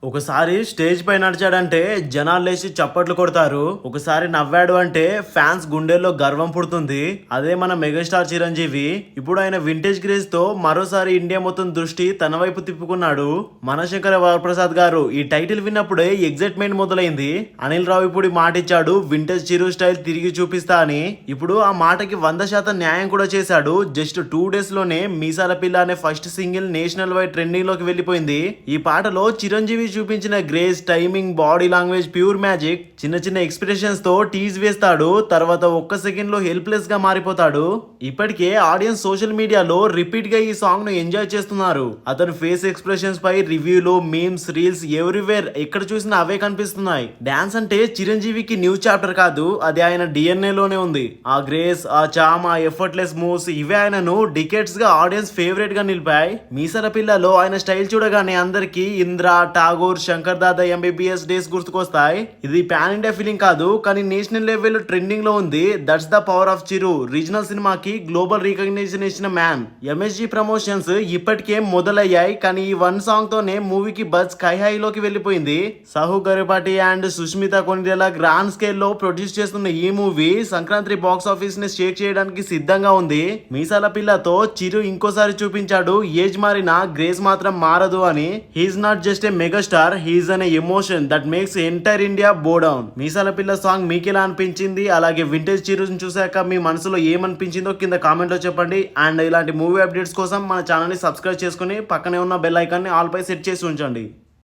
ఒకసారి స్టేజ్ పై నడిచాడంటే జనాలు లేచి చప్పట్లు కొడతారు. ఒకసారి నవ్వాడు అంటే ఫ్యాన్స్ గుండెల్లో గర్వం పుడుతుంది. అదే మన మెగాస్టార్ చిరంజీవి. ఇప్పుడు ఆయన వింటేజ్ క్రేజ్ తో మరోసారి ఇండియా మొత్తం దృష్టి తన వైపు తిప్పుకున్నాడు. మనశంకర వరప్రసాద్ గారు ఈ టైటిల్ విన్నప్పుడే ఎగ్జైట్మెంట్ మొదలైంది. అనిల్ రావు ఇప్పుడు మాటిచ్చాడు, వింటేజ్ చిరు స్టైల్ తిరిగి చూపిస్తా అని. ఇప్పుడు ఆ మాటకి 100% న్యాయం కూడా చేశాడు. జస్ట్ 2 days లోనే మీసాల పిల్ల అనే first single national wide trending లోకి వెళ్ళిపోయింది. ఈ పాటలో చిరంజీవి చూపించిన grace, timing, body language pure magic. చిన్న చిన్న ఎక్స్ప్రెషన్స్ తో టీజ్ వేస్తాడు, తర్వాత ఒక్క సెకండ్ లో హెల్ప్లెస్ గా మారిపోతాడు. ఇప్పటికే ఆడియన్స్ సోషల్ మీడియాలో రిపీట్ గా ఈ సాంగ్ ను ఎంజాయ్ చేస్తున్నారు. అతను ఫేస్ ఎక్స్ప్రెషన్స్ పై రివ్యూలు, మీమ్స్, రీల్స్ ఎవ్రీవేర్ ఎక్కడ చూసినా అవే కనిపిస్తున్నాయి. డాన్స్ అంటే చిరంజీవికి న్యూ చాప్టర్ కాదు, అది ఆయన డిఎన్ఏ లోనే ఉంది. ఆ గ్రేస్, ఆ చామ్, ఆ ఎఫర్ట్లెస్ మూవ్స్ ఇవే ఆయనను డికెట్స్ గా ఆడియన్స్ ఫేవరెట్ గా నిలిపాయి. మీసల పిల్లలో ఆయన స్టైల్ చూడగానే అందరికి ఇంద్ర, ఠాగూర్, శంకర్ దాదా ఎంబీబీఎస్ డేస్ గుర్తుకొస్తాయి. ఇది పాన్ ఇండియా ఫీలింగ్ కాదు, కానీ నేషనల్ లెవెల్ ట్రెండింగ్ లో ఉంది. That's the power of Chiru. Regional సినిమాకి గ్లోబల్ రికగ్నిషన్ ఇచ్చిన మ్యాన్. ఎంఎస్జీ ప్రమోషన్స్ ఇప్పటికే మొదలయ్యాయి, కానీ ఈ వన్ సాంగ్ తోనే మూవీకి బజ్ స్కై హై లోకి వెళ్ళిపోయింది. Sahu Garapati and Sushmita Konidela grand scale లో ప్రొడ్యూస్ చేస్తున్న ఈ మూవీ సంక్రాంతి బాక్స్ ఆఫీస్ ని షేక్ చేయడానికి సిద్ధంగా ఉంది. మీసాల పిల్లతో చిరు ఇంకోసారి చూపించాడు, ఏజ్ మారినా గ్రేస్ మాత్రం మారదు అని. He's not just a megastar, he's an emotion that makes entire India bow down. Meesala Pilla song మీకు ఎలా అనిపించింది? అలాగే వింటేజ్ చిరుని చూసాక మీ మనసులో ఏమనిపించిందో కింద కామెంట్ లో చెప్పండి. అండ్ ఇలాంటి మూవీ అప్డేట్స్ కోసం మన ఛానల్ ని సబ్స్క్రైబ్ చేసుకుని పక్కనే ఉన్న బెల్ ఐకాన్ ని ఆల్ పై సెట్ చేసి ఉంచండి.